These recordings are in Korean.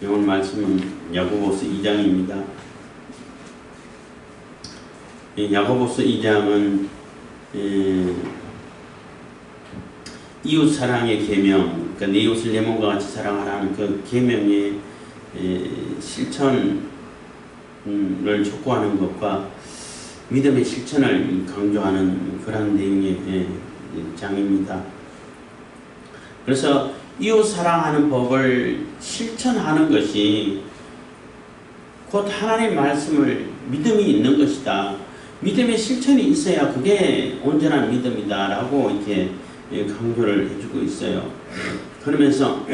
오늘 말씀은 야고보서 2장입니다. 야고보서 2장은 이웃 사랑의 계명, 그러니까 내 이웃을 내 몸과 같이 사랑하라는 그 계명의 실천을 촉구하는 것과 믿음의 실천을 강조하는 그런 내용의 장입니다. 그래서 이웃 사랑하는 법을 실천하는 것이 곧 하나님의 말씀을 믿음이 있는 것이다. 믿음의 실천이 있어야 그게 온전한 믿음이다 라고 이렇게 강조를 해주고 있어요. 그러면서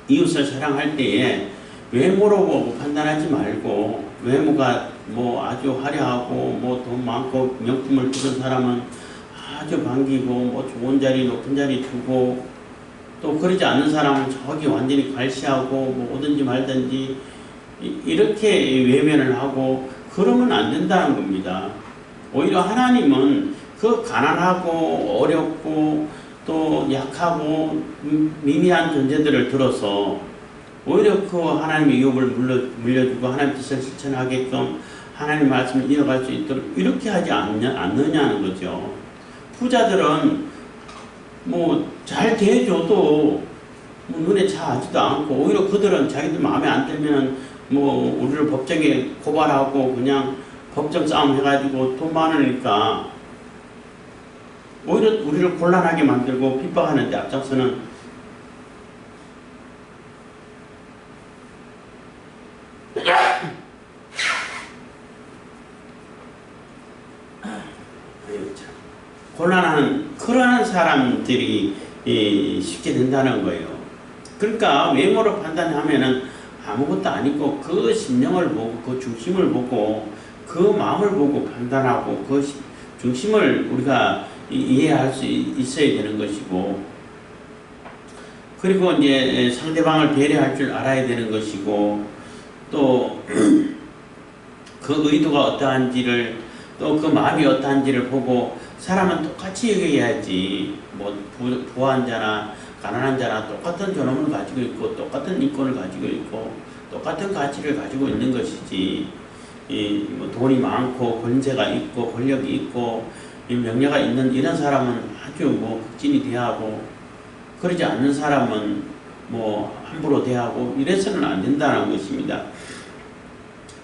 이웃을 사랑할 때에 외모로 보고 판단하지 말고, 외모가 뭐 아주 화려하고 뭐 돈 많고 명품을 주는 사람은 아주 반기고 뭐 좋은 자리 높은 자리 두고, 또 그러지 않는 사람은 저기 완전히 갈시하고 뭐 오든지 말든지 이렇게 외면을 하고 그러면 안 된다는 겁니다. 오히려 하나님은 그 가난하고 어렵고 또 약하고 미미한 존재들을 들어서 오히려 그 하나님의 유업을 물려주고 하나님 뜻을 실천하게끔 하나님 말씀을 이어갈 수 있도록 이렇게 하지 않느냐는 거죠. 부자들은 뭐 잘 대해줘도 뭐 눈에 차지도 않고, 오히려 그들은 자기들 마음에 안 들면 뭐 우리를 법정에 고발하고 그냥 법정 싸움 해가지고 돈 많으니까 오히려 우리를 곤란하게 만들고 핍박하는데 앞장서는 곤란한 그러한 사람들이 쉽게 된다는 거예요. 그러니까 외모로 판단하면은 아무것도 아니고 그 심령을 보고 그 중심을 보고 그 마음을 보고 판단하고 그 중심을 우리가 이해할 수 있어야 되는 것이고, 그리고 이제 상대방을 배려할 줄 알아야 되는 것이고, 또 그 의도가 어떠한지를, 또 그 마음이 어떠한지를 보고 사람은 똑같이 여겨야지. 뭐 부한 자나 가난한 자나 똑같은 존엄을 가지고 있고 똑같은 인권을 가지고 있고 똑같은 가치를 가지고 있는 것이지, 뭐 돈이 많고 권세가 있고 권력이 있고 명예가 있는 이런 사람은 아주 뭐 극진히 대하고, 그러지 않는 사람은 뭐 함부로 대하고 이래서는 안 된다는 것입니다.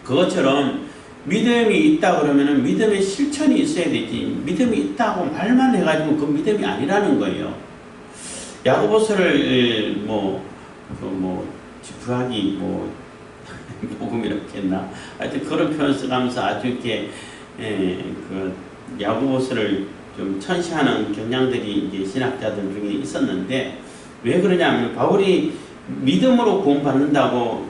그것처럼 믿음이 있다 그러면은 믿음의 실천이 있어야 되지, 믿음이 있다고 말만 해가지고 그 믿음이 아니라는 거예요. 야고보서를 지푸라기 복음이라고 했나? 하여튼 그런 표현 써가면서 아주 이렇게 그 야고보서를 좀 천시하는 경향들이 이제 신학자들 중에 있었는데, 왜 그러냐면 바울이 믿음으로 구원받는다고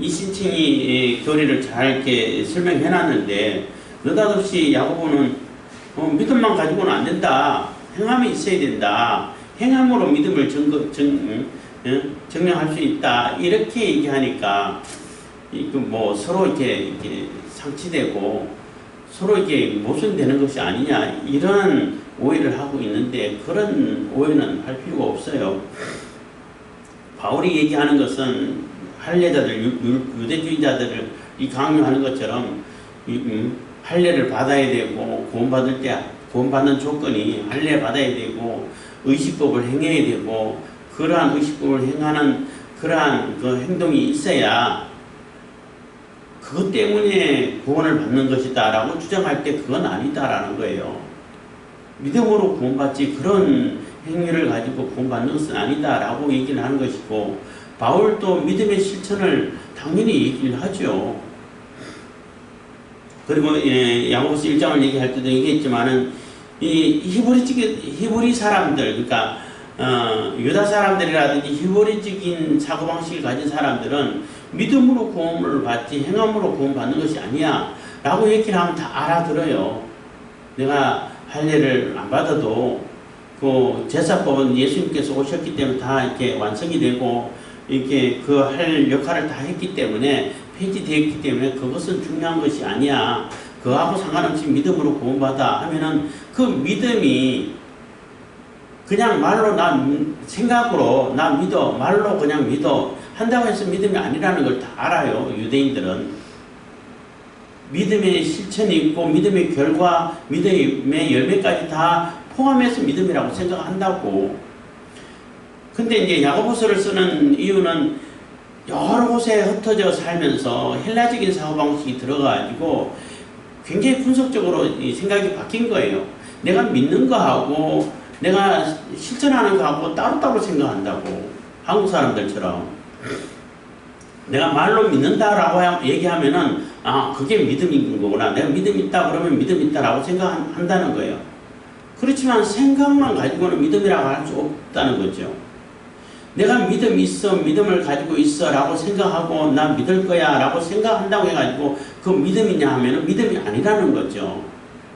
이신칭이 교리를 잘 이렇게 설명해 놨는데, 느닷없이 야고보는 믿음만 가지고는 안 된다. 행함이 있어야 된다. 행함으로 믿음을 증명할 수 있다. 이렇게 얘기하니까 뭐 서로 이렇게 상치되고 서로 이렇게 모순되는 것이 아니냐, 이런 오해를 하고 있는데, 그런 오해는 할 필요가 없어요. 바울이 얘기하는 것은 할례자들, 유대주의자들을 강요하는 것처럼 할례를 받아야 되고, 구원받을 때 구원받는 조건이 할례 받아야 되고 의식법을 행해야 되고, 그러한 의식법을 행하는 그러한 그 행동이 있어야 그것 때문에 구원을 받는 것이다 라고 주장할 때 그건 아니다라는 거예요. 믿음으로 구원받지 그런 행위를 가지고 구원받는 것은 아니다 라고 얘기를 하는 것이고, 바울도 믿음의 실천을 당연히 얘기를 하죠. 그리고 야고보서 1장을 얘기할 때도 얘기했지만은 이 히브리 사람들, 그러니까 유다 사람들이라든지 히브리적인 사고방식을 가진 사람들은 믿음으로 구원을 받지 행함으로 구원받는 것이 아니야 라고 얘기를 하면 다 알아들어요. 내가 할례를 안 받아도 그 제사법은 예수님께서 오셨기 때문에 다 이렇게 완성이 되고 이렇게 그 할 역할을 다 했기 때문에 폐지되었기 때문에 그것은 중요한 것이 아니야. 그거하고 상관없이 믿음으로 구원받아 하면은 그 믿음이 그냥 말로 생각으로 나 믿어, 말로 그냥 믿어 한다고 해서 믿음이 아니라는 걸 다 알아요. 유대인들은. 믿음의 실천이 있고 믿음의 결과, 믿음의 열매까지 다 포함해서 믿음이라고 생각한다고. 근데 이제 야고보서를 쓰는 이유는 여러 곳에 흩어져 살면서 헬라적인 사고방식이 들어가지고 굉장히 분석적으로 이 생각이 바뀐 거예요. 내가 믿는 거하고 내가 실천하는 거하고 따로따로 생각한다고. 한국 사람들처럼. 내가 말로 믿는다라고 얘기하면은 그게 믿음인 거구나. 내가 믿음 있다 그러면 믿음 있다라고 생각한다는 거예요. 그렇지만 생각만 가지고는 믿음이라고 할 수 없다는 거죠. 내가 믿음 있어, 믿음을 가지고 있어 라고 생각하고 나 믿을 거야 라고 생각한다고 해가지고 그 믿음이냐 하면은 믿음이 아니라는 거죠.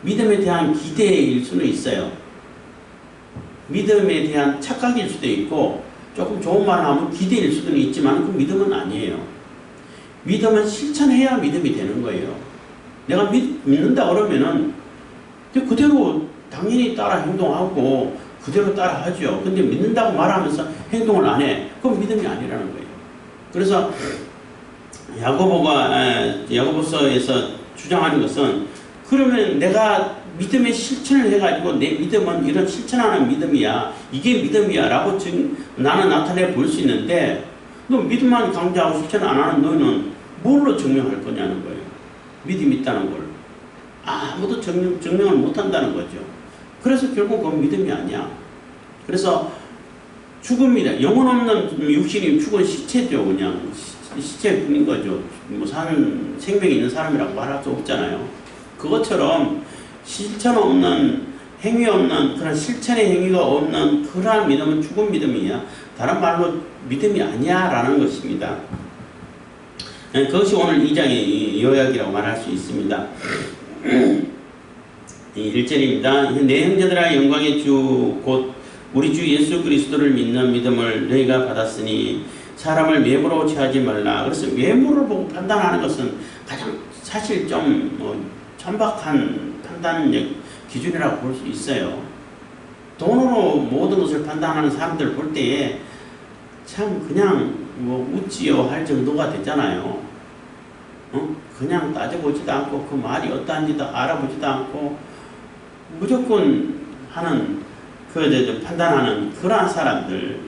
믿음에 대한 기대일 수는 있어요. 믿음에 대한 착각일 수도 있고 조금 좋은 말 하면 기대일 수도 있지만 그 믿음은 아니에요. 믿음은 실천해야 믿음이 되는 거예요. 내가 믿는다 그러면은 그대로 당연히 따라 행동하고 그대로 따라 하죠. 근데 믿는다고 말하면서 행동을 안 해. 그건 믿음이 아니라는 거예요. 그래서 야고보서에서 주장하는 것은 그러면 내가 믿음의 실천을 해가지고 내 믿음은 이런 실천하는 믿음이야. 이게 믿음이야. 라고 나는 나타내 볼 수 있는데 너 믿음만 강조하고 실천 안 하는 너는 뭘로 증명할 거냐는 거예요. 믿음이 있다는 걸. 아무도 증명을 못 한다는 거죠. 그래서 결국 그건 믿음이 아니야. 그래서 죽음이다. 영혼 없는 육신이 죽은 시체죠. 그냥 시체뿐인 거죠. 뭐 사는 생명이 있는 사람이라고 말할 수 없잖아요. 그것처럼 실천 없는 행위 없는 그런 실천의 행위가 없는 그러한 믿음은 죽은 믿음이야. 다른 말로 믿음이 아니야 라는 것입니다. 그것이 오늘 2장의 요약이라고 말할 수 있습니다. 1절입니다. 내 형제들아 영광의 주 곧 우리 주 예수 그리스도를 믿는 믿음을 너희가 받았으니 사람을 외모로 취하지 말라. 그래서 외모를 보고 판단하는 것은 가장 사실 좀 천박한 판단 기준이라고 볼 수 있어요. 돈으로 모든 것을 판단하는 사람들 볼 때에 참 그냥 웃지요 할 정도가 되잖아요. 그냥 따져보지도 않고 그 말이 어떠한지도 알아보지도 않고 무조건 하는 판단하는 그러한 사람들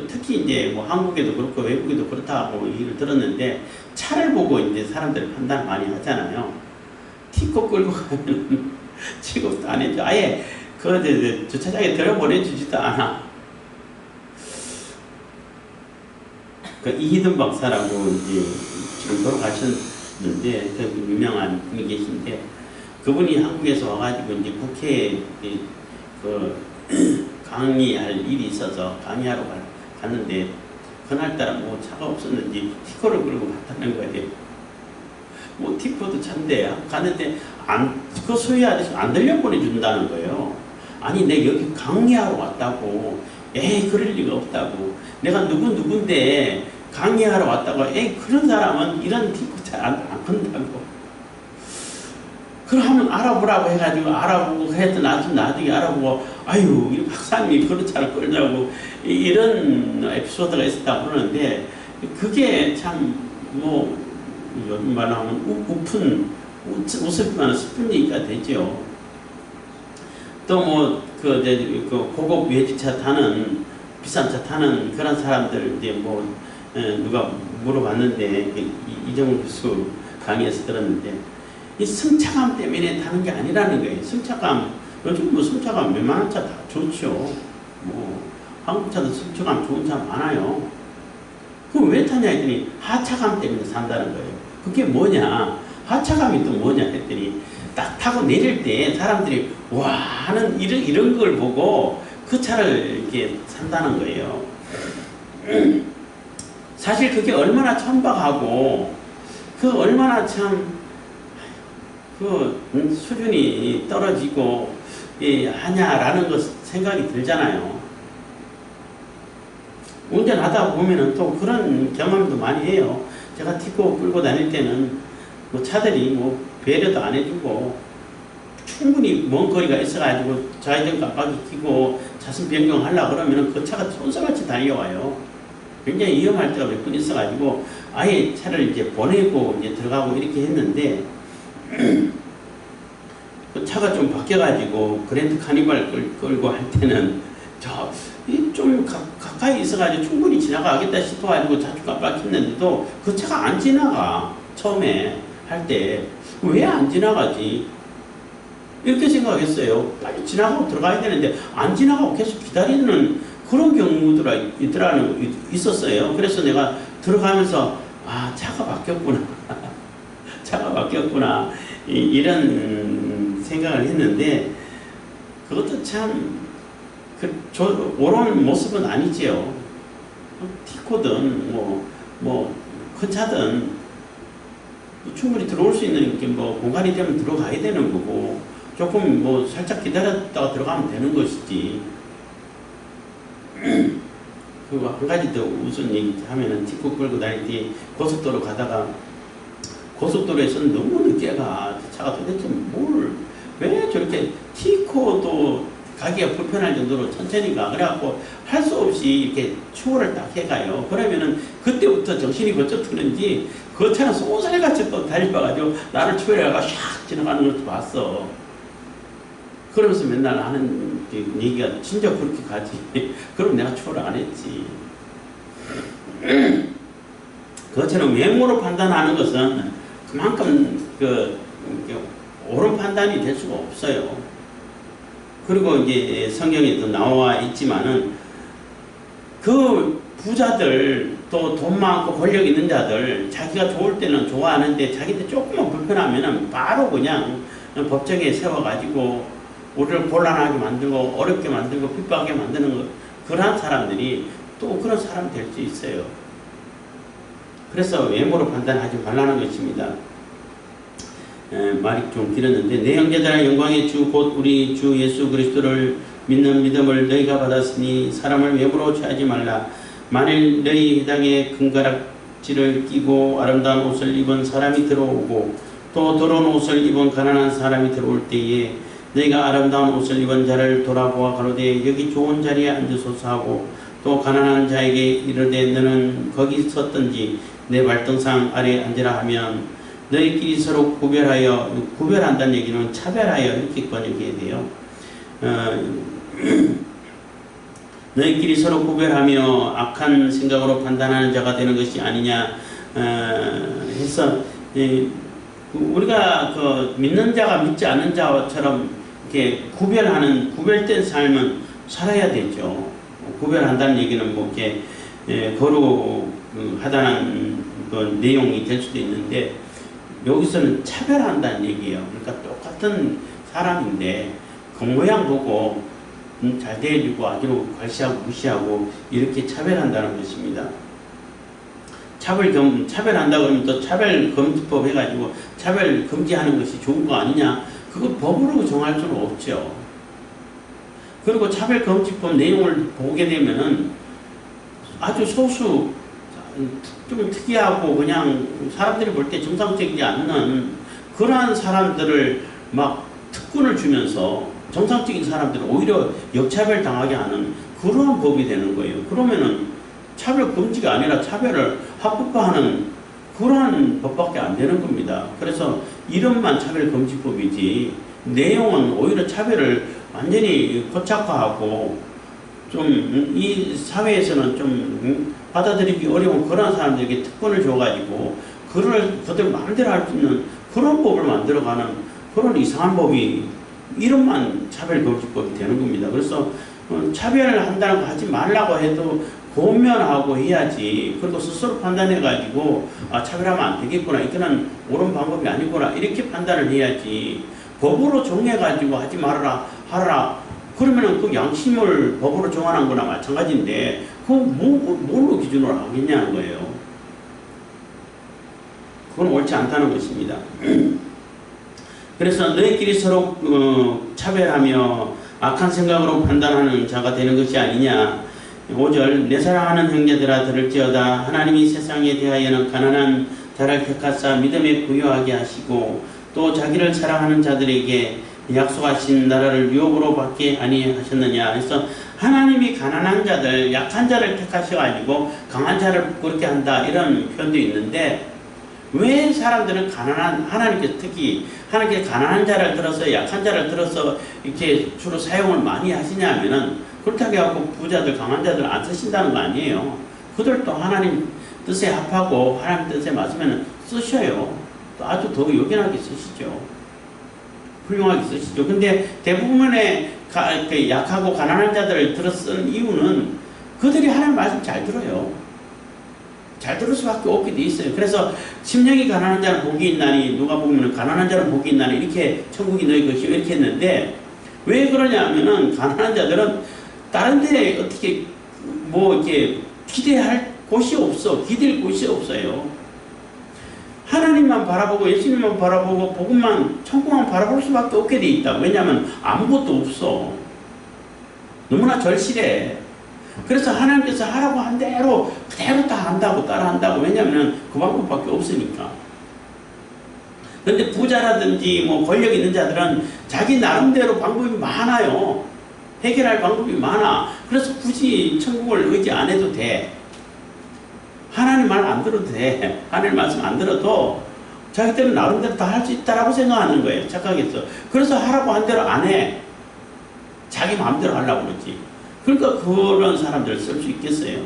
특히 이제 한국에도 그렇고 외국에도 그렇다고 얘기를 들었는데 차를 보고 이제 사람들 판단 많이 하잖아요. 티코 끌고 가면 취급도 안 해줘. 아예 주차장에 들여보내주지도 않아. 이희든 박사라고 이제 지금 돌아가셨는데 그 유명한 분이 계신데 그분이 한국에서 와가지고 이제 국회에 강의할 일이 있어서 강의하러 갔는데 그날따라 차가 없었는지 티코를 끌고 갔다는 거예요. 티코도 찬데야. 갔는데 그 소위 아저씨 안 들려보내준다는 거예요. 아니 내 여기 강의하러 왔다고. 그럴 리가 없다고. 내가 누군데 강의하러 왔다고. 그런 사람은 이런 티코 잘 안 건다고. 그러면 알아보라고 해가지고 알아보고 그랬더니 나중에 알아보고 이 박사님이 그런 차를 끌냐고 이런 에피소드가 있었다고 그러는데 그게 참 요즘 말로 하면 웃을 만한 슬픈 얘기가 되죠. 또 고급 외제차 타는 비싼 차 타는 그런 사람들 이제 누가 물어봤는데 이정훈 교수 강의에서 들었는데 이 승차감 때문에 타는 게 아니라는 거예요. 승차감 요즘 승차감 웬만한 차 다 좋죠. 한국 차도 승차감 좋은 차 많아요. 그럼 왜 타냐 했더니 하차감 때문에 산다는 거예요. 그게 뭐냐? 하차감이 또 뭐냐 했더니 딱 타고 내릴 때 사람들이 와 하는 이런 걸 보고 그 차를 이렇게 산다는 거예요. 사실 그게 얼마나 천박하고 얼마나 참 수준이 떨어지고 하냐라는 것 생각이 들잖아요. 운전하다 보면은 또 그런 경험도 많이 해요. 제가 티코 끌고 다닐 때는 차들이 배려도 안 해주고 충분히 먼 거리가 있어가지고 좌회전 깜빡이 켜고 차선 변경하려고 그러면 그 차가 쏜살같이 달려와요. 굉장히 위험할 때가 몇 번 있어가지고 아예 차를 이제 보내고 이제 들어가고 이렇게 했는데 그 차가 좀 바뀌어가지고 그랜드 카니발 끌고 할 때는 좀 가까이 있어가지고 충분히 지나가겠다 싶어가지고 자주 깜빡했는데도 그 차가 안 지나가. 처음에 할 때 왜 안 지나가지? 이렇게 생각했어요. 빨리 지나가고 들어가야 되는데 안 지나가고 계속 기다리는 그런 경우들이 있었어요. 그래서 내가 들어가면서 차가 바뀌었구나. 차가 바뀌었구나. 이런 생각을 했는데 그것도 참 옳은 모습은 아니지요. 티코든 큰 차든 충분히 들어올 수 있는 공간이 되면 들어가야 되는 거고 조금 살짝 기다렸다가 들어가면 되는 것이지. 그리고 한 가지 더 우선 얘기하면은 티코 끌고 다닐 때 고속도로 가다가 고속도로에서는 너무 늦게 가. 차가 도대체 왜 저렇게 티코도 가기가 불편할 정도로 천천히 가. 그래갖고 할 수 없이 이렇게 추월을 딱 해가요. 그러면은 그때부터 정신이 번쩍 드는지 그 차는 쏘살같이 또 달려와가지고 나를 추월해가 샥 지나가는 것도 봤어. 그러면서 맨날 하는 얘기가 진짜 그렇게 가지. 그럼 내가 추월을 안 했지. 그것처럼 외모로 판단하는 것은 그만큼 옳은 판단이 될 수가 없어요. 그리고 이제 성경에도 나와 있지만은 그 부자들 또 돈 많고 권력 있는 자들 자기가 좋을 때는 좋아하는데 자기들 조금만 불편하면은 바로 그냥 법정에 세워가지고 우리를 곤란하게 만들고 어렵게 만들고 핍박하게 만드는 거, 그런 사람들이 또 그런 사람 될 수 있어요. 그래서 외모로 판단하지 말라는 것입니다. 말이 좀 길었는데 내 형제들아 영광의 주 곧 우리 주 예수 그리스도를 믿는 믿음을 너희가 받았으니 사람을 외모로 취하지 말라. 만일 너희 회당에 금가락지를 끼고 아름다운 옷을 입은 사람이 들어오고 또 더러운 옷을 입은 가난한 사람이 들어올 때에 너희가 아름다운 옷을 입은 자를 돌아보아 가로되 여기 좋은 자리에 앉으소서 하고 또 가난한 자에게 이르되 너는 거기 섰든지 내 발등상 아래에 앉으라 하면 너희끼리 서로 구별한다는 얘기는 차별하여 이렇게 번역해야 돼요. 너희끼리 서로 구별하며 악한 생각으로 판단하는 자가 되는 것이 아니냐 해서 우리가 믿는 자가 믿지 않는 자처럼 이렇게 구별된 삶은 살아야 되죠. 구별한다는 얘기는 이렇게 거룩하다는 그 내용이 될 수도 있는데 여기서는 차별한다는 얘기예요. 그러니까 똑같은 사람인데 겉모양 보고 잘 대해주고 아주 괄시하고 무시하고 이렇게 차별한다는 것입니다. 차별한다 그러면 또 차별금지법 해가지고 차별 금지하는 것이 좋은 거 아니냐? 그거 법으로 정할 수는 없죠. 그리고 차별금지법 내용을 보게 되면은 아주 소수 좀 특이하고 그냥 사람들이 볼 때 정상적이지 않는 그러한 사람들을 막 특권을 주면서 정상적인 사람들은 오히려 역차별 당하게 하는 그러한 법이 되는 거예요. 그러면은 차별 금지가 아니라 차별을 합법화하는 그러한 법밖에 안 되는 겁니다. 그래서 이름만 차별 금지법이지 내용은 오히려 차별을 완전히 고착화하고 좀 이 사회에서는 좀 받아들이기 어려운 그런 사람들에게 특권을 줘가지고 그들 마음대로 할 수 있는 그런 법을 만들어가는 그런 이상한 법이 이름만 차별금지법이 되는 겁니다. 그래서 차별을 한다는 거 하지 말라고 해도 고면하고 해야지. 그리고 스스로 판단해가지고 차별하면 안 되겠구나. 이거는 옳은 방법이 아니구나. 이렇게 판단을 해야지. 법으로 정해가지고 하지 말아라 하라. 그러면은 그 양심을 법으로 정하는 거나 마찬가지인데 그거 뭘로 기준으로 하겠냐는 거예요. 그건 옳지 않다는 것입니다. 그래서 너희끼리 서로 차별하며 악한 생각으로 판단하는 자가 되는 것이 아니냐. 5절 내 사랑하는 형제들아 들을지어다 하나님이 세상에 대하여는 가난한 자를 택하사 믿음에 부유하게 하시고 또 자기를 사랑하는 자들에게 약속하신 나라를 유업으로 받게 아니하셨느냐. 그래서 하나님이 가난한 자들, 약한 자를 택하셔가지고 강한 자를 그렇게 한다, 이런 표현도 있는데, 왜 사람들은 하나님께서 특히 하나님께서 가난한 자를 들어서 약한 자를 들어서 이렇게 주로 사용을 많이 하시냐면은, 그렇다고 해갖고 부자들 강한 자들 안 쓰신다는 거 아니에요. 그들도 하나님 뜻에 합하고 하나님 뜻에 맞으면 쓰셔요. 또 아주 더 요긴하게 쓰시죠. 훌륭하게 쓰시죠. 근데 대부분의 약하고 가난한 자들을 들어 쓴 이유는 그들이 하나님 말씀 잘 들어요. 잘 들을 수밖에 없게 돼 있어요. 그래서 심령이 가난한 자는 복이 있나니, 누가 보면 가난한 자는 복이 있나니, 이렇게 천국이 너희 것이 이렇게 했는데, 왜 그러냐면은 가난한 자들은 다른 데 어떻게 이렇게 기대할 곳이 없어. 기댈 곳이 없어요. 하나님만 바라보고 예수님만 바라보고 복음만, 천국만 바라볼 수밖에 없게 돼 있다. 왜냐하면 아무것도 없어. 너무나 절실해. 그래서 하나님께서 하라고 한 대로 그대로 다 한다고, 따라한다고. 왜냐하면 그 방법밖에 없으니까. 그런데 부자라든지 권력 있는 자들은 자기 나름대로 방법이 많아요. 해결할 방법이 많아. 그래서 굳이 천국을 의지 안 해도 돼. 하나님 말 안 들어도 돼. 하나님 말씀 안 들어도 자기들은 나름대로 다 할 수 있다라고 생각하는 거예요. 착각해서. 그래서 하라고 한 대로 안 해. 자기 마음대로 하려고 그러지. 그러니까 그런 사람들을 쓸 수 있겠어요?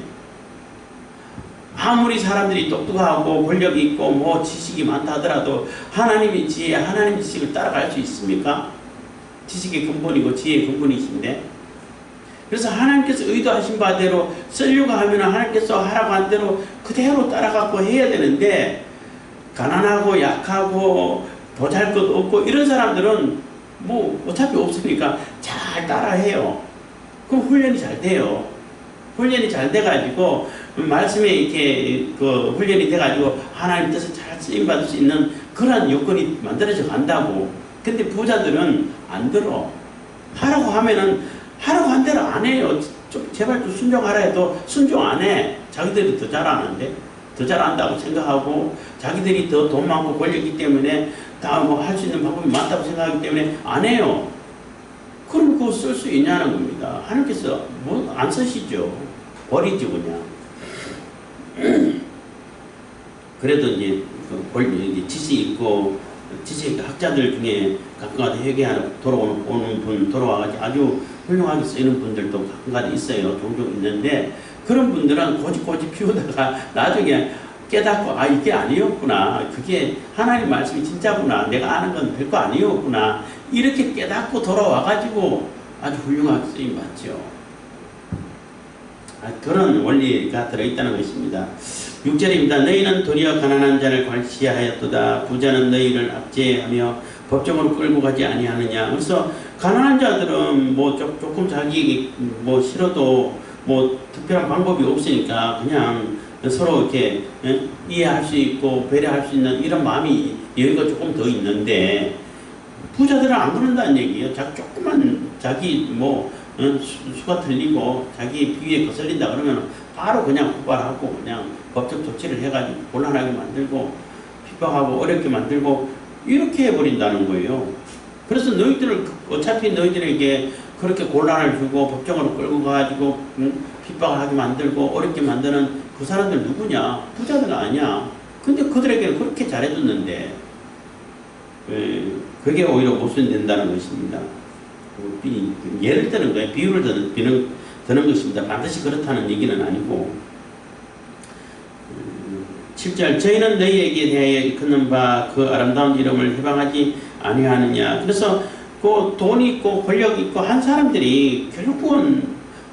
아무리 사람들이 똑똑하고 권력이 있고 지식이 많다 하더라도 하나님의 지혜, 하나님의 지식을 따라갈 수 있습니까? 지식의 근본이고 지혜의 근본이신데. 그래서 하나님께서 의도하신 바대로 쓰려고 하면 하나님께서 하라고 한 대로 그대로 따라가고 해야 되는데, 가난하고 약하고 보잘것 없고 이런 사람들은 어차피 없으니까 잘 따라해요. 그럼 훈련이 잘 돼요. 훈련이 잘 돼가지고 말씀에 이렇게 훈련이 돼가지고 하나님 뜻을 잘 쓰임받을 수 있는 그런 요건이 만들어져 간다고. 근데 부자들은 안 들어. 하라고 하면은 하라고 한 대로 안 해요. 제발 좀 순종하라 해도 순종 안 해. 자기들이 더 잘하는데, 더 잘한다고 생각하고, 자기들이 더 돈 많고 권력이기 때문에 다 할 수 있는 방법이 많다고 생각하기 때문에 안 해요. 그럼 그거 쓸 수 있냐는 겁니다. 하나님께서 안 쓰시죠. 버리죠, 그냥. 그래도 이제 지식 있고 지식 학자들 중에 가끔가다 회개하러 돌아오는 분, 돌아와가지고 아주 훌륭하게 쓰이는 분들도 가끔가다 있어요. 종종 있는데, 그런 분들은 고집고집 피우다가 나중에 깨닫고, 이게 아니었구나. 그게 하나님 말씀이 진짜구나. 내가 아는 건 별거 아니었구나. 이렇게 깨닫고 돌아와가지고 아주 훌륭하게 쓰임 받죠. 그런 원리가 들어있다는 것입니다. 6절입니다. 너희는 도리어 가난한 자를 괄시하였도다. 부자는 너희를 압제하며 법정으로 끌고 가지 아니하느냐. 그래서 가난한 자들은 조금 자기 싫어도 특별한 방법이 없으니까 그냥 서로 이렇게 이해할 수 있고 배려할 수 있는 이런 마음이 여유가 조금 더 있는데, 부자들은 안 그런다는 얘기예요. 조금만 자기 수가 틀리고 자기 비위에 거슬린다 그러면 바로 그냥 고발하고 그냥 법적 조치를 해가지고 곤란하게 만들고 핍박하고 어렵게 만들고 이렇게 해버린다는 거예요. 그래서 어차피 너희들에게 그렇게 곤란을 주고 법정으로 끌고 가가지고 핍박을 하게 만들고 어렵게 만드는 그 사람들 누구냐? 부자들 아니야. 근데 그들에게는 그렇게 잘해줬는데 그게 오히려 모순된다는 것입니다. 예를 드는 거예요. 비유를 드는 것입니다. 반드시 그렇다는 얘기는 아니고. 7절 저희는 너희에게 대하여 일컫는 바 그 아름다운 이름을 해방하지 아니하느냐. 그래서 그 돈 있고 권력 있고 한 사람들이 결국은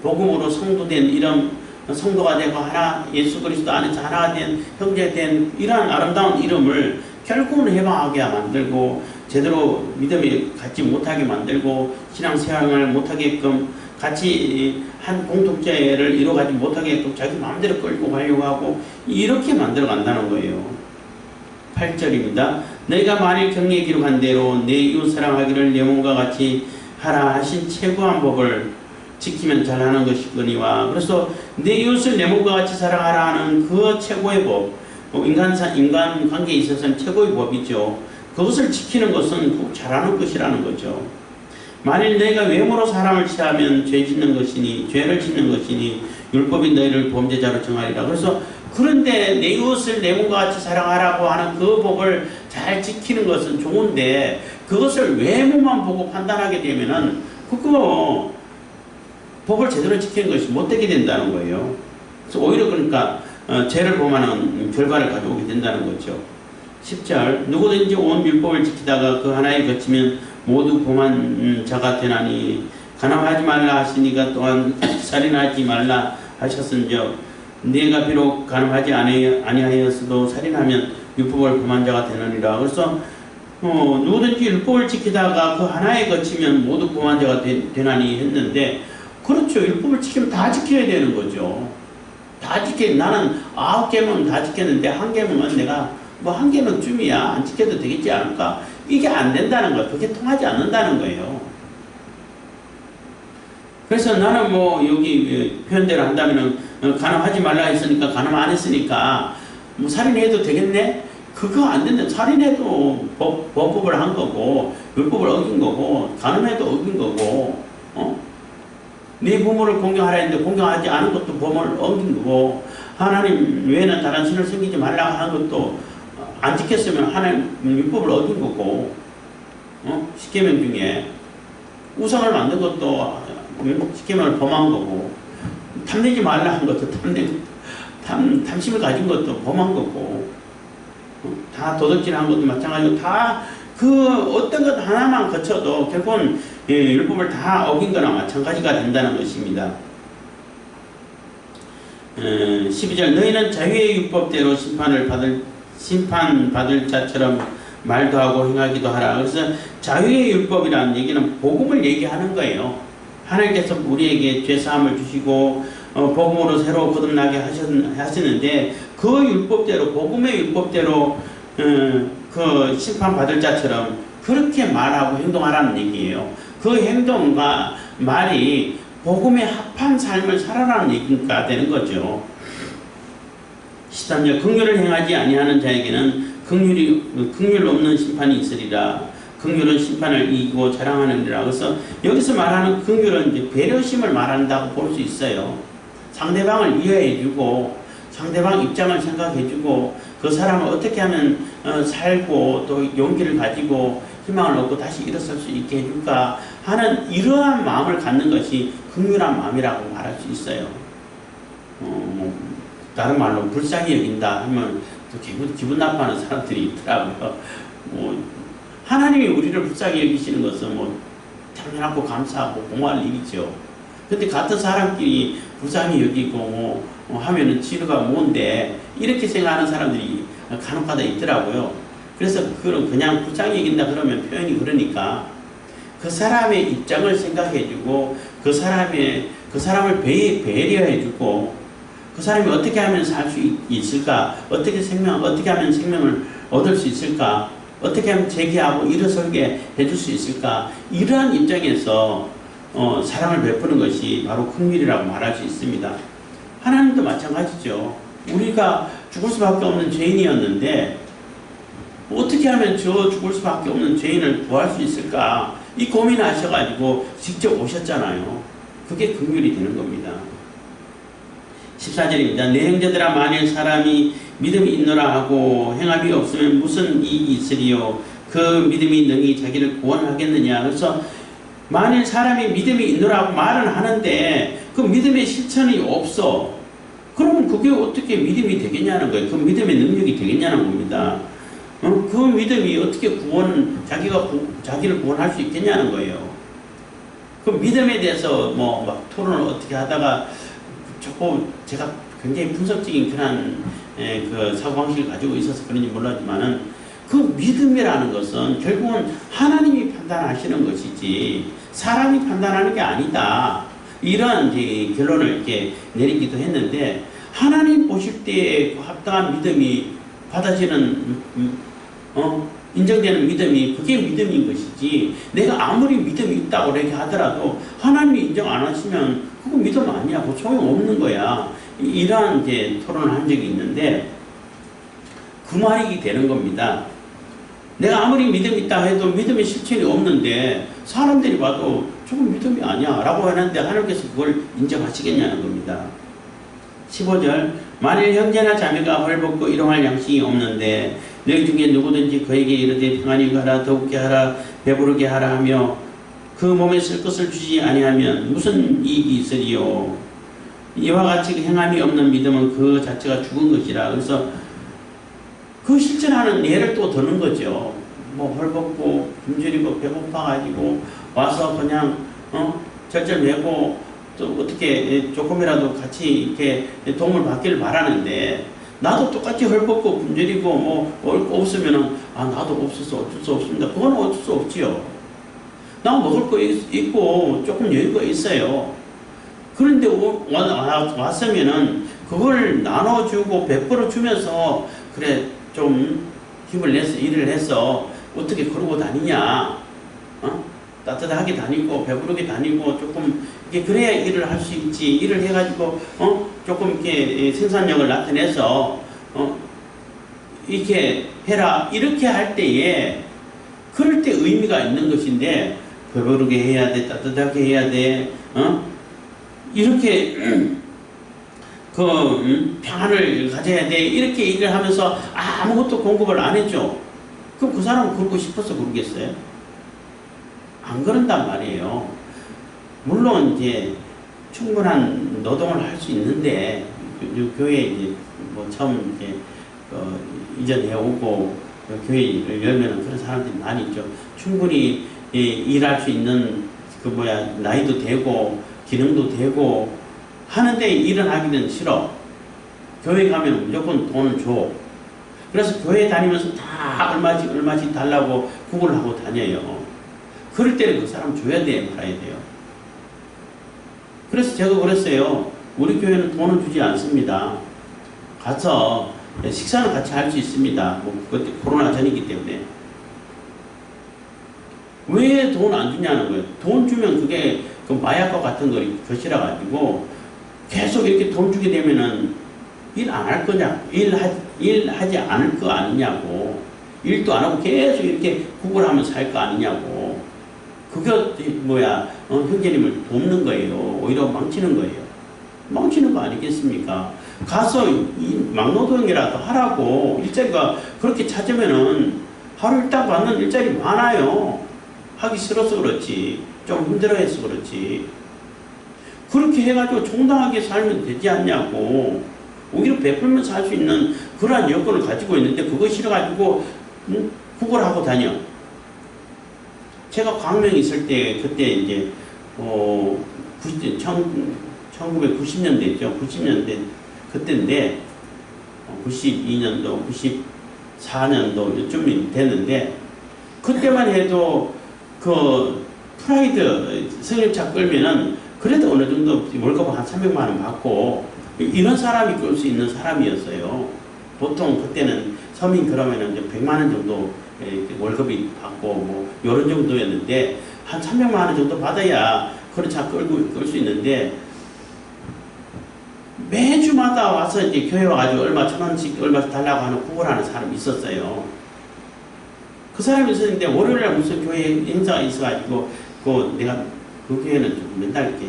복음으로 성도된 이름, 성도가 되고 하나, 예수 그리스도 안에서 하나가 된 형제된 이러한 아름다운 이름을 결국은 해방하게 만들고 제대로 믿음이 갖지 못하게 만들고 신앙생활을 못하게끔 같이 한 공동체를 이루어가지 못하게끔 자기 마음대로 끌고 가려고 하고 이렇게 만들어 간다는 거예요. 8절입니다. 너희가 만일 경례에 기록한 대로 내 이웃 사랑하기를 내 몸과 같이 하라 하신 최고한 법을 지키면 잘하는 것이거니와. 그래서 내 이웃을 내 몸과 같이 사랑하라 하는 그 최고의 법, 인간 관계에 있어서는 최고의 법이죠. 그것을 지키는 것은 꼭 잘하는 것이라는 거죠. 만일 너희가 외모로 사람을 취하면 죄 짓는 것이니 죄를 짓는 것이니 율법이 너희를 범죄자로 정하리라. 그래서 그런데 내 이웃을 내 몸과 같이 사랑하라고 하는 그 법을 잘 지키는 것은 좋은데 그것을 외모만 보고 판단하게 되면은 그거 법을 제대로 지키는 것이 못되게 된다는 거예요. 그래서 오히려 그러니까 죄를 범하는 결과를 가져오게 된다는 거죠. 10절 누구든지 온 율법을 지키다가 그 하나에 거치면 모두 범한 자가 되나니 간음하지 말라 하시니가 또한 살인하지 말라 하셨은즉 네가 비록 간음하지 아니하였어도 살인하면 율법을 범한 자가 되느니라. 그래서 누구든지 율법을 지키다가 그 하나에 거치면 모두 범한 자가 되나니 했는데 그렇죠. 율법을 지키면 다 지켜야 되는 거죠. 다 나는 9계명 다 지켰는데 1계명은 내가 뭐 1계명쯤이야 안 지켜도 되겠지 않을까? 이게 안 된다는 거예요. 그게 통하지 않는다는 거예요. 그래서 나는 뭐 여기 표현대로 한다면은 간음하지 말라 했으니까 간음 안 했으니까 뭐 살인해도 되겠네? 그거 안 된다. 살인해도 법법을 한 거고 율법을 어긴 거고 간음해도 어긴 거고 네 부모를 공경하라 했는데 공경하지 않은 것도 법을 어긴 거고 하나님 외에는 다른 신을 섬기지 말라고 하는 것도 안 지켰으면 하나님 율법을 어긴 거고 10계명 중에 우상을 만든 것도 10계명을 범한 거고 탐내지 말라 한 것도 탐심을 가진 것도 범한 거고 다 도둑질한 것도 마찬가지고 다 그 어떤 것 하나만 거쳐도 결국은 율법을 다 어긴 거나 마찬가지가 된다는 것입니다. 12절 너희는 자유의 율법대로 심판받을 자처럼 말도 하고 행하기도 하라. 그래서 자유의 율법이라는 얘기는 복음을 얘기하는 거예요. 하나님께서 우리에게 죄사함을 주시고 복음으로 새로 거듭나게 하시는데 그 율법대로 복음의 율법대로 그 심판받을 자처럼 그렇게 말하고 행동하라는 얘기예요. 그 행동과 말이 복음에 합한 삶을 살아라는 얘기가 되는 거죠. 13절 긍휼을 행하지 아니하는 자에게는 긍휼 없는 심판이 있으리라. 긍휼은 심판을 이기고 자랑하느니라. 그래서 여기서 말하는 긍휼은 이제 배려심을 말한다고 볼 수 있어요. 상대방을 이해해주고 상대방 입장을 생각해주고 그 사람을 어떻게 하면 살고 또 용기를 가지고 희망을 얻고 다시 일어설 수 있게 해줄까 하는 이러한 마음을 갖는 것이 긍휼한 마음이라고 말할 수 있어요. 다른 말로 불쌍히 여긴다 하면 또 기분 나빠하는 사람들이 있더라고요. 하나님이 우리를 불쌍히 여기시는 것은 당연하고 감사하고 공허할 일이죠. 근데 같은 사람끼리 불쌍히 여기고 하면은 치료가 뭔데 이렇게 생각하는 사람들이 간혹가다 있더라고요. 그래서 그걸 그냥 불쌍히 여긴다 그러면 표현이 그러니까 그 사람의 입장을 생각해주고 그 사람을 배려해주고 그 사람이 어떻게 하면 살 수 있을까? 어떻게 하면 생명을 얻을 수 있을까? 어떻게 하면 재기하고 일어설게 해줄 수 있을까? 이러한 입장에서 사랑을 베푸는 것이 바로 긍휼이라고 말할 수 있습니다. 하나님도 마찬가지죠. 우리가 죽을 수밖에 없는 죄인이었는데 어떻게 하면 저 죽을 수밖에 없는 죄인을 구할 수 있을까? 이 고민하셔가지고 직접 오셨잖아요. 그게 긍휼이 되는 겁니다. 14절입니다. 내 형제들아 만일 사람이 믿음이 있노라 하고 행함이 없으면 무슨 이익이 있으리요? 그 믿음이 능히 자기를 구원하겠느냐? 그래서 만일 사람이 믿음이 있노라고 말은 하는데 그 믿음의 실천이 없어. 그러면 그게 어떻게 믿음이 되겠냐는 거예요. 그 믿음의 능력이 되겠냐는 겁니다. 그 믿음이 어떻게 자기를 구원할 수 있겠냐는 거예요. 그 믿음에 대해서 막 토론을 어떻게 하다가 조금 제가 굉장히 분석적인 그런 그 사고방식을 가지고 있어서 그런지 몰랐지만은 그 믿음이라는 것은 결국은 하나님이 판단하시는 것이지 사람이 판단하는 게 아니다. 이런 이제 결론을 이렇게 내리기도 했는데 하나님 보실 때에 합당한 믿음이 받아지는 인정되는 믿음이 그게 믿음인 것이지 내가 아무리 믿음이 있다고 이렇게 하더라도 하나님이 인정 안 하시면 그거 믿음 아니야. 그거 소용없는 거야. 이러한 이제 토론을 한 적이 있는데 그 말이 되는 겁니다. 내가 아무리 믿음이 있다 해도 믿음의 실천이 없는데 사람들이 봐도 조금 믿음이 아니야 라고 하는데 하나님께서 그걸 인정하시겠냐는 겁니다. 15절 만일 형제나 자매가 헐벗고 일용할 양식이 없는데 너희 중에 누구든지 그에게 이르되 평안히 가라 더욱게 하라 배부르게 하라 하며 그 몸에 쓸 것을 주지 아니하면 무슨 이익이 있으리요. 이와 같이 행함이 없는 믿음은 그 자체가 죽은 것이라. 그래서 그 실천하는 예를 또 드는 거죠. 뭐 헐벗고 굶주리고 배고파가지고 와서 그냥 절절매고 또 어떻게 조금이라도 같이 이렇게 도움을 받기를 바라는데 나도 똑같이 헐벗고 굶주리고 뭐 없으면은 나도 없어서 어쩔 수 없습니다. 그건 어쩔 수 없지요. 나 먹을 거 있고 조금 여유가 있어요. 그런데 왔으면은 그걸 나눠주고 베풀어 주면서 그래 좀 힘을 내서 일을 해서 어떻게 그러고 다니냐, 따뜻하게 다니고 배부르게 다니고 조금 이렇게 그래야 일을 할 수 있지. 일을 해가지고 조금 이렇게 생산력을 나타내서 이렇게 해라 이렇게 할 때에 그럴 때 의미가 있는 것인데 배부르게 해야 돼, 따뜻하게 해야 돼, 이렇게 평안을 가져야 돼 이렇게 일을 하면서 아무것도 공급을 안 했죠. 그럼 그 사람은 그러고 싶어서 그러겠어요? 안 그런단 말이에요. 물론 이제 충분한 노동을 할 수 있는데 교회 이제 뭐 처음 이제 이전해 오고 교회를 열면은 그런 사람들이 많이 있죠. 충분히 일할 수 있는 나이도 되고 기능도 되고 하는데 일을 하기는 싫어. 교회 가면 무조건 돈을 줘. 그래서 교회 다니면서 다 얼마씩 달라고 구걸을 하고 다녀요. 그럴 때는 그 사람 줘야 돼, 말아야 돼요. 그래서 제가 그랬어요. 우리 교회는 돈을 주지 않습니다. 가서 식사는 같이 할 수 있습니다. 그때 코로나 전이기 때문에. 왜 돈 안 주냐는 거예요. 돈 주면 그게 그 마약과 같은 것이라 가지고 계속 이렇게 돈 주게 되면은 일 안 할 거냐, 일하지 않을 거 아니냐고, 일도 안 하고 계속 이렇게 구걸하면서 살 거 아니냐고. 그게 형제님을 돕는 거예요. 오히려 망치는 거예요. 망치는 거 아니겠습니까? 가서 막노동이라도 하라고. 일자리가 그렇게 찾으면은 하루 일당 받는 일자리 많아요. 하기 싫어서 그렇지, 좀 힘들어해서 그렇지. 그렇게 해가지고 정당하게 살면 되지 않냐고. 오히려 베풀면서 할 수 있는 그러한 여건을 가지고 있는데 그거 싫어가지고 구걸하고 다녀. 제가 광명에 있을 때 그때 이제 1990년대죠. 90년대 그때인데 92년도, 94년도 요쯤이 됐는데 그때만 해도 그 프라이드 승용차 끌면은 그래도 어느 정도 월급 한 300만 원 받고 이런 사람이 끌 수 있는 사람이었어요. 보통 그때는 서민 그러면은 100만 원 정도 월급이 받고 뭐 이런 정도였는데 한 300만 원 정도 받아야 그런 차 끌 수 있는데 매주마다 와서 이제 교회 와가지고 얼마 1,000원씩 얼마씩 달라고 하는 구걸하는 사람이 있었어요. 그 사람이 있었는데 월요일날 무슨 교회 행사가 있어가지고 내가 그 교회는 좀 맨날 이렇게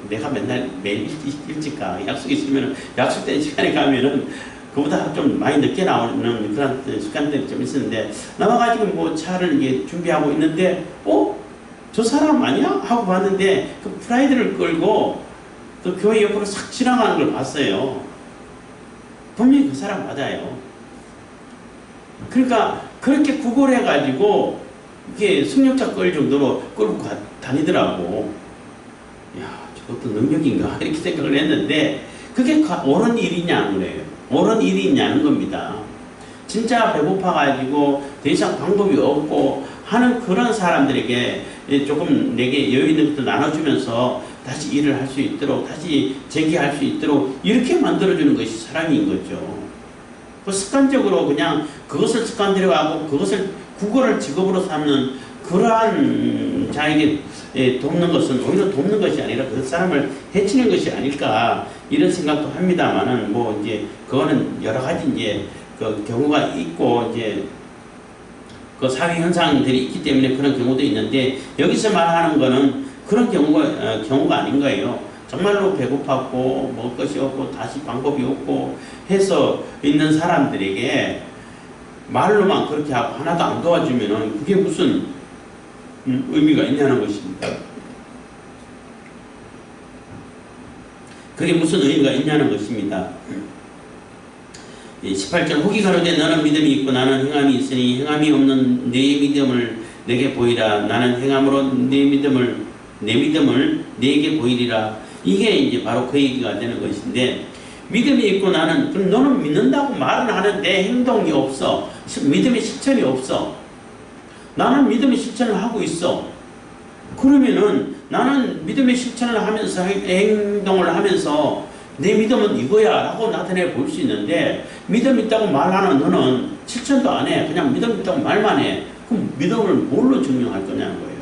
내가 맨날 매일 일찍 가. 약속 있으면 약속된 시간에 가면은 그보다 좀 많이 늦게 나오는 그런 습관들이 좀 있었는데 나와가지고 뭐 차를 이게 준비하고 있는데 저 사람 아니야? 하고 봤는데 그 프라이드를 끌고 그 교회 옆으로 싹 지나가는 걸 봤어요. 분명히 그 사람 맞아요. 그러니까 그렇게 구걸해가지고 이게 승용차 끌 정도로 끌고 다니더라고. 야, 저것도 능력인가? 이렇게 생각을 했는데 그게 옳은 일이냐는 거예요. 옳은 일이 있냐는 겁니다. 진짜 배고파가지고 더 이상 방법이 없고 하는 그런 사람들에게 조금 내게 여유 있는 것도 나눠주면서 다시 일을 할 수 있도록, 다시 재기할 수 있도록 이렇게 만들어주는 것이 사랑인 거죠. 그 습관적으로 그냥 그것을 습관대로 하고 그것을 국어를 직업으로 삼는 그러한 자에게 돕는 것은 오히려 돕는 것이 아니라 그 사람을 해치는 것이 아닐까 이런 생각도 합니다만은 뭐 이제 그거는 여러 가지 이제 그 경우가 있고 이제 그 사회 현상들이 있기 때문에 그런 경우도 있는데 여기서 말하는 거는 그런 경우가 아닌 거예요. 정말로 배고팠고 먹을 것이 없고 다시 방법이 없고 해서 있는 사람들에게 말로만 그렇게 하고 하나도 안 도와주면은 그게 무슨 의미가 있냐는 것입니다. 그게 무슨 의미가 있냐는 것입니다. 18절 혹이 가로되 너는 믿음이 있고 나는 행함이 있으니 행함이 없는 내 믿음을 내게 보이라. 나는 행함으로 내 믿음을 내게 보이리라. 이게 이제 바로 그 얘기가 되는 것인데, 믿음이 있고 나는, 그럼 너는 믿는다고 말은 하는데 행동이 없어. 믿음의 실천이 없어. 나는 믿음의 실천을 하고 있어. 그러면은 나는 믿음의 실천을 하면서 행동을 하면서 내 믿음은 이거야 라고 나타내 볼 수 있는데, 믿음 있다고 말하는 너는 실천도 안 해. 그냥 믿음 있다고 말만 해. 그럼 믿음을 뭘로 증명할 거냐는 거예요.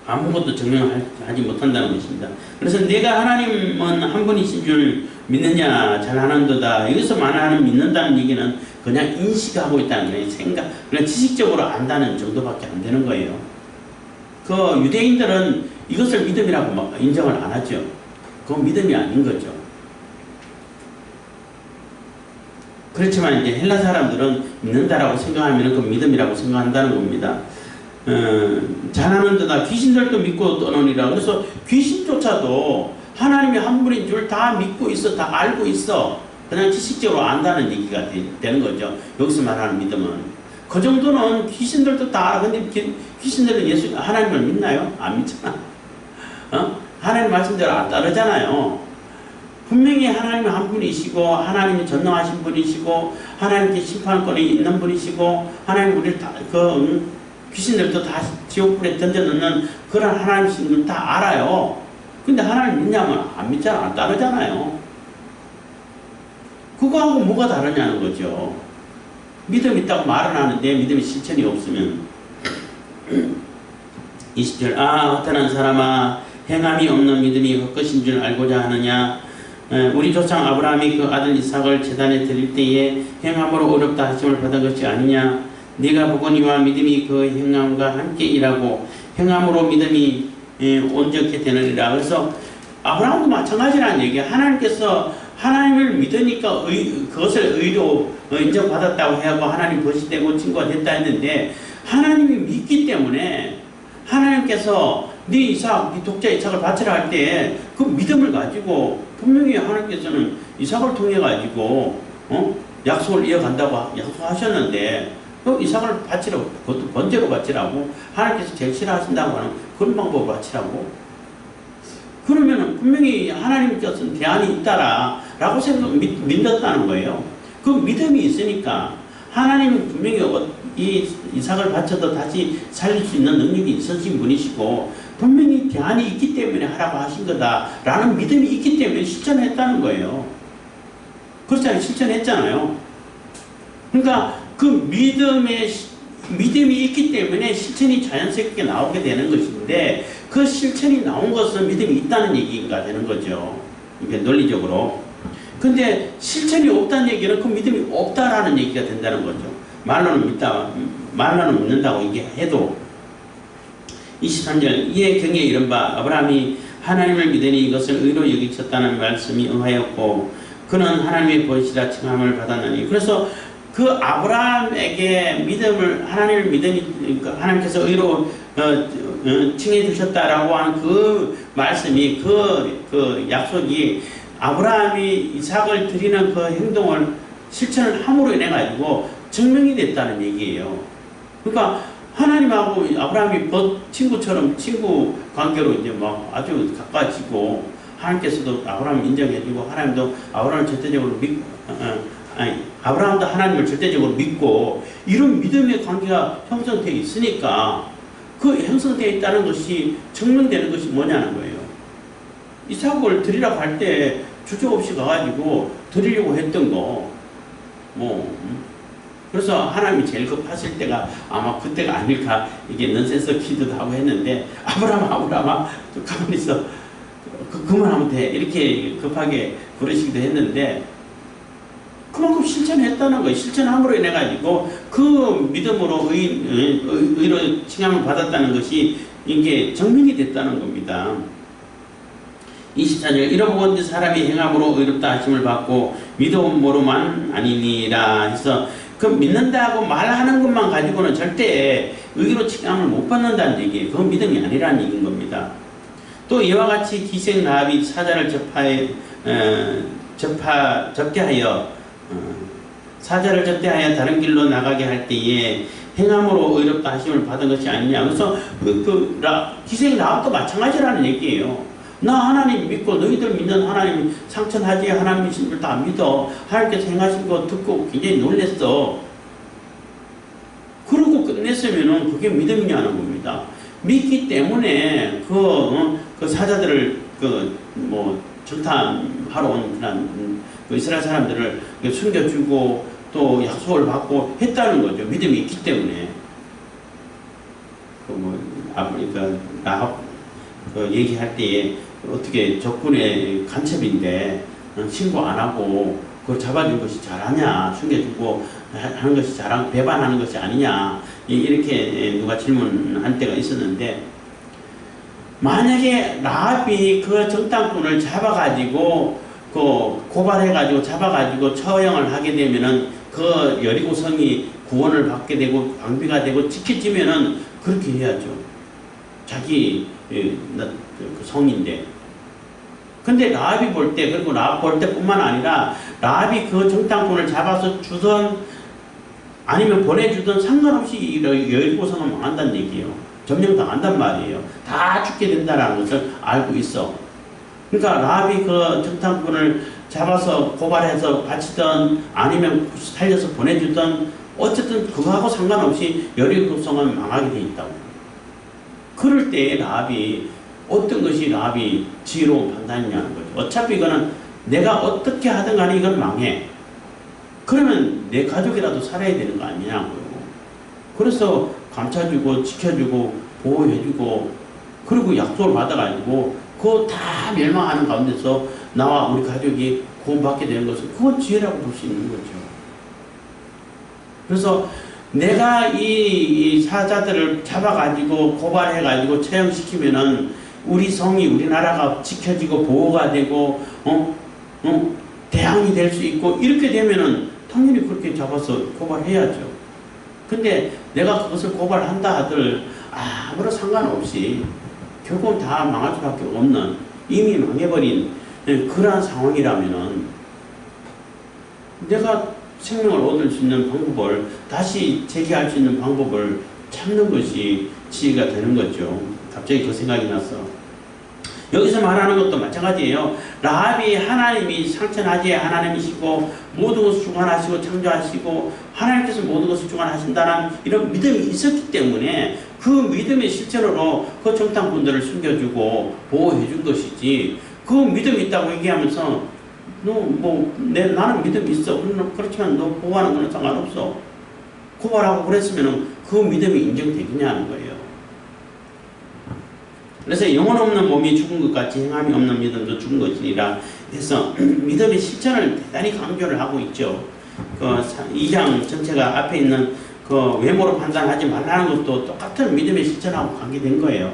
아무것도 증명하지 못한다는 것입니다. 그래서 내가 하나님은 한 분이신 줄 믿느냐 잘하는도다. 여기서 말하는 믿는다는 얘기는 그냥 인식하고 있다는 거예요. 그냥 지식적으로 안다는 정도밖에 안 되는 거예요. 그 유대인들은 이것을 믿음이라고 인정을 안 하죠. 그건 믿음이 아닌 거죠. 그렇지만 이제 헬라 사람들은 믿는다라고 생각하면 그 믿음이라고 생각한다는 겁니다. 잘하는도다. 귀신들도 믿고 떠노니라. 그래서 귀신조차도 하나님이 한 분인 줄 다 믿고 있어. 다 알고 있어. 그냥 지식적으로 안다는 얘기가 되는 거죠. 여기서 말하는 믿음은. 그 정도는 귀신들도 다 알아. 근데 귀신들은 하나님을 믿나요? 안 믿잖아. 하나님 말씀대로 안 따르잖아요. 분명히 하나님은 한 분이시고 하나님이 전능하신 분이시고 하나님께 심판권이 있는 분이시고 하나님 우리를 다 귀신들도 다 지옥불에 던져넣는 그런 하나님이신 걸 다 알아요. 근데 하나님 믿냐면 안 믿잖아. 안 따르잖아요. 그거하고 뭐가 다르냐는 거죠. 믿음 있다고 말은 하는데 믿음의 실천이 없으면 20절 어떠한 사람아 행함이 없는 믿음이 헛것인 줄 알고자 하느냐. 우리 조상 아브라함이 그 아들 이삭을 제단에 드릴 때에 행함으로 어렵다 하심을 받은 것이 아니냐. 네가 보거니와 믿음이 그 행함과 함께 일하고 행함으로 믿음이 온전케 되느니라. 그래서 아브라함도 마찬가지라는 얘기야. 하나님께서 하나님을 믿으니까 그것을 의로 인정받았다고 하고 하나님 벗이 되고 친구가 됐다 했는데, 하나님이 믿기 때문에 하나님께서 네 독자 이삭을 바치라 할 때 그 믿음을 가지고 분명히 하나님께서는 이삭을 통해 가지고 약속을 이어간다고 약속하셨는데 이삭을 바치라고, 그것도 번제로 바치라고 하나님께서 제일 싫어하신다고 하는 그런 방법을 바치라고. 그러면 분명히 하나님께서는 대안이 있다라 라고 믿었다는 거예요. 그 믿음이 있으니까 하나님은 분명히 이 이삭을 바쳐도 다시 살릴 수 있는 능력이 있으신 분이시고 분명히 대안이 있기 때문에 하라고 하신 거다라는 믿음이 있기 때문에 실천했다는 거예요. 그렇잖아요. 실천했잖아요. 그러니까 그 믿음이 있기 때문에 실천이 자연스럽게 나오게 되는 것인데, 그 실천이 나온 것은 믿음이 있다는 얘기가 되는 거죠. 이게 논리적으로. 근데 실천이 없다는 얘기는 그 믿음이 없다라는 얘기가 된다는 거죠. 말로는 믿는다고 이게 해도. 23절 이에 경에 이른바 아브라함이 하나님을 믿으니 이것을 의로 여기셨다는 말씀이 응하였고 그는 하나님의 보시라 칭함을 받았느니. 그래서 그 아브라함에게 하나님을 믿으니 하나님께서 의로 칭해 주셨다라고 하는 그 말씀이, 그 약속이 아브라함이 이삭을 드리는 그 행동을 실천을 함으로 인해 가지고 증명이 됐다는 얘기예요. 그러니까 하나님하고 아브라함이 친구처럼 친구 관계로 이제 막 아주 가까워지고, 하나님께서도 아브라함을 인정해주고 하나님도 아브라함을 절대적으로 믿고 아브라함도 하나님을 절대적으로 믿고, 이런 믿음의 관계가 형성되어 있으니까 그 형성되어 있다는 것이 증명되는 것이 뭐냐는 거예요. 이삭을 드리라고 할 때 주저없이 가가지고 드리려고 했던 거, 그래서 하나님이 제일 급하실 때가 아마 그때가 아닐까, 이게 넌센스 기도도 하고 했는데, 아브라함아 가만히 있어, 그만하면 돼, 이렇게 급하게 부르시기도 했는데, 그만큼 실천했다는 거예요. 실천함으로 인해 가지고 그 믿음으로 의로 칭함을 받았다는 것이 이게 증명이 됐다는 겁니다. 24절 이러보건대 사람이 행함으로 의롭다 하심을 받고 믿음으로만 아니니라 해서 그 믿는다고 말하는 것만 가지고는 절대 의로 칭함을 못 받는다는 얘기예요. 그건 믿음이 아니라는 얘기인 겁니다. 또 이와 같이 기생 라합이 사자를 접대하여 다른 길로 나가게 할 때에 행함으로 의롭다 하심을 받은 것이 아니냐. 그래서 기생 라합도 마찬가지라는 얘기예요. 나 하나님 믿고 너희들 믿는 하나님 상천하지에 하나님이신 줄 다 믿어. 하나님께서 행하신 거 듣고 굉장히 놀랬어. 그러고 끝냈으면은 그게 믿음이냐는 겁니다. 믿기 때문에 그 사자들을 정탐하러 온 그런 이스라엘 사람들을 숨겨주고 또 약속을 받고 했다는 거죠. 믿음이 있기 때문에. 라합 얘기할 때에 어떻게 적군의 간첩인데 신고 안 하고 그걸 잡아준 것이 잘하냐, 숨겨주고 하는 것이 배반하는 것이 아니냐, 이렇게 누가 질문한 때가 있었는데, 만약에 라합이 그 정탐꾼을 잡아가지고 고발해가지고 잡아가지고 처형을 하게 되면은 그 여리고 성이 구원을 받게 되고 방비가 되고 지켜지면은 그렇게 해야죠. 자기 그 성인데. 근데 라합이 볼 때, 그리고 라합 볼 때뿐만 아니라 라합이 그 정탐꾼을 잡아서 주던 아니면 보내주던 상관없이 여리고성은 망한다는 얘기예요. 점령당한단 말이에요. 다 죽게 된다는 것을 알고 있어. 그러니까 라합이 그 정탐꾼을 잡아서 고발해서 바치던 아니면 살려서 보내주던 어쨌든 그거하고 상관없이 여리고성은 망하게 돼 있다고. 그럴 때 라합이 어떤 것이 라합이 지혜로운 판단이냐는 거죠. 어차피 이거는 내가 어떻게 하든 간에 이건 망해. 그러면 내 가족이라도 살아야 되는 거 아니냐고요. 그래서 감싸주고 지켜주고 보호해주고 그리고 약속을 받아가지고 그거 다 멸망하는 가운데서 나와 우리 가족이 구원받게 되는 것은 그건 지혜라고 볼 수 있는 거죠. 그래서 내가 이 사자들을 잡아가지고 고발해가지고 처형시키면은 우리 성이 우리나라가 지켜지고 보호가 되고 대항이 될 수 있고 이렇게 되면은 당연히 그렇게 잡아서 고발해야죠. 근데 내가 그것을 고발한다 하들 아무런 상관없이 결국은 다 망할 수밖에 없는 이미 망해버린 그러한 상황이라면은 내가 생명을 얻을 수 있는 방법을 다시 재기할 수 있는 방법을 찾는 것이 지혜가 되는 거죠. 갑자기 그 생각이 났어. 여기서 말하는 것도 마찬가지예요. 라합이 하나님이 상천하지에 하나님이시고 모든 것을 주관하시고 창조하시고 하나님께서 모든 것을 주관하신다는 이런 믿음이 있었기 때문에 그 믿음의 실천으로 그 정탐꾼들을 숨겨주고 보호해준 것이지, 그 믿음이 있다고 얘기하면서 나는 믿음이 있어. 그렇지만 너 보호하는 거는 상관없어. 고발하고 그랬으면 그 믿음이 인정되겠냐는 거예요. 그래서 영혼 없는 몸이 죽은 것 같이 행함이 없는 믿음도 죽은 것이니라 해서 믿음의 실천을 대단히 강조를 하고 있죠. 그 2장 전체가 앞에 있는 그 외모로 판단하지 말라는 것도 똑같은 믿음의 실천하고 관계된 거예요.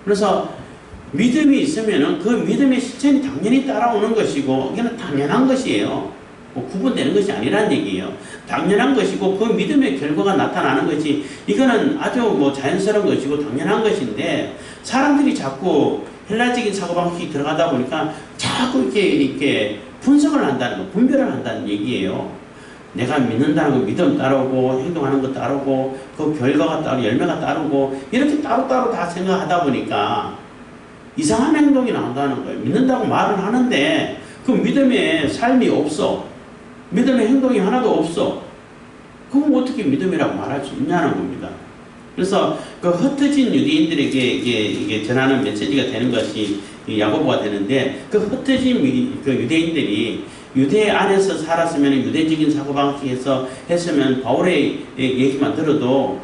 그래서 믿음이 있으면은 그 믿음의 실천이 당연히 따라오는 것이고, 이거는 당연한 것이에요. 구분되는 것이 아니라는 얘기예요. 당연한 것이고 그 믿음의 결과가 나타나는 것이, 이거는 아주 자연스러운 것이고 당연한 것인데, 사람들이 자꾸 헬라적인 사고방식이 들어가다 보니까 자꾸 이렇게 분석을 한다는 거, 분별을 한다는 얘기예요. 내가 믿는다는 거 믿음 따르고 행동하는 거 따르고 그 결과가 따르고 열매가 따르고 이렇게 따로따로 다 생각하다 보니까 이상한 행동이 나온다는 거예요. 믿는다고 말은 하는데 그 믿음의 삶이 없어. 믿음의 행동이 하나도 없어. 그럼 어떻게 믿음이라고 말할 수 있냐는 겁니다. 그래서 그 흩어진 유대인들에게 이게 전하는 메시지가 되는 것이 야고보가 되는데, 그 흩어진 그 유대인들이 유대 안에서 살았으면 유대적인 사고방식에서 했으면 바울의 얘기만 들어도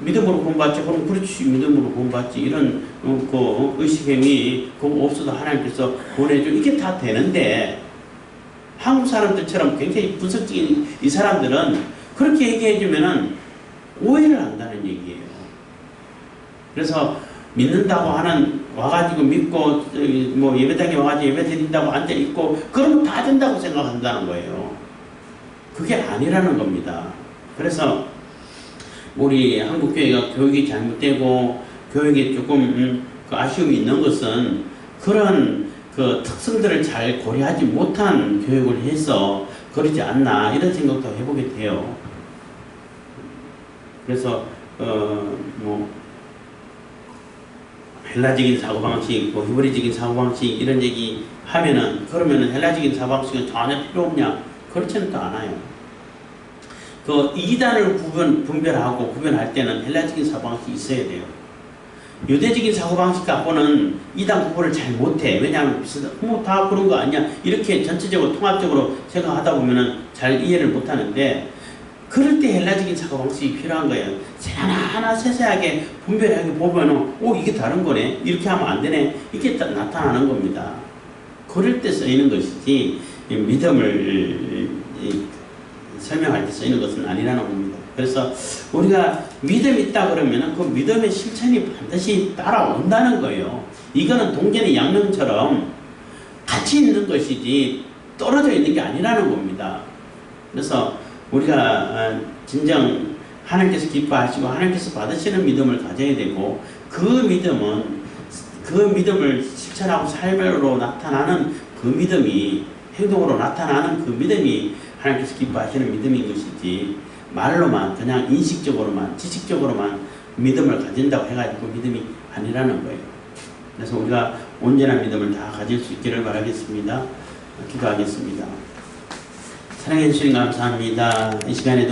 믿음으로 구원받지, 그럼 그렇지 믿음으로 구원받지, 이런 그 의식행위 그거 없어도 하나님께서 보내줘, 이게 다 되는데, 한국 사람들처럼 굉장히 분석적인 이 사람들은 그렇게 얘기해 주면은 오해를 한다는 얘기예요. 그래서 믿는다고 하는 와가지고 믿고 뭐 예배당에 와가지고 예배 드린다고 앉아 있고 그러면 다 된다고 생각한다는 거예요. 그게 아니라는 겁니다. 그래서 우리 한국 교회가 교육이 잘못되고 교육에 조금 그 아쉬움이 있는 것은 그런 그 특성들을 잘 고려하지 못한 교육을 해서 그러지 않나 이런 생각도 해보게 돼요. 그래서 뭐 헬라적인 사고방식, 뭐 히브리적인 사고방식 이런 얘기 하면은 그러면은 헬라적인 사고방식은 전혀 필요 없냐? 그렇지는 또 않아요. 그 이단을 분별하고 구별할 때는 헬라적인 사고방식이 있어야 돼요. 유대적인 사고방식 갖고는 이단 구분을 잘 못해. 왜냐하면 뭐 다 그런 거 아니야. 이렇게 전체적으로 통합적으로 생각하다 보면은 잘 이해를 못하는데 그럴 때 헬라적인 사고방식이 필요한 거예요. 하나하나 세세하게 분별하게 보면은 이게 다른 거네. 이렇게 하면 안 되네. 이게 나타나는 겁니다. 그럴 때 쓰이는 것이지 믿음을 설명할 때 쓰이는 것은 아니라는 겁니다. 그래서 우리가 믿음이 있다 그러면은 그 믿음의 실천이 반드시 따라온다는 거예요. 이거는 동전의 양면처럼 같이 있는 것이지 떨어져 있는 게 아니라는 겁니다. 그래서 우리가 진정 하나님께서 기뻐하시고 하나님께서 받으시는 믿음을 가져야 되고 그 믿음을 실천하고 삶으로 나타나는 그 믿음이 행동으로 나타나는 그 믿음이 하나님께서 기뻐하시는 믿음인 것이지 말로만 그냥 인식적으로만 지식적으로만 믿음을 가진다고 해가지고 믿음이 아니라는 거예요. 그래서 우리가 온전한 믿음을 다 가질 수 있기를 바라겠습니다. 기도하겠습니다. 사랑해 주시니 감사합니다. 이 시간에도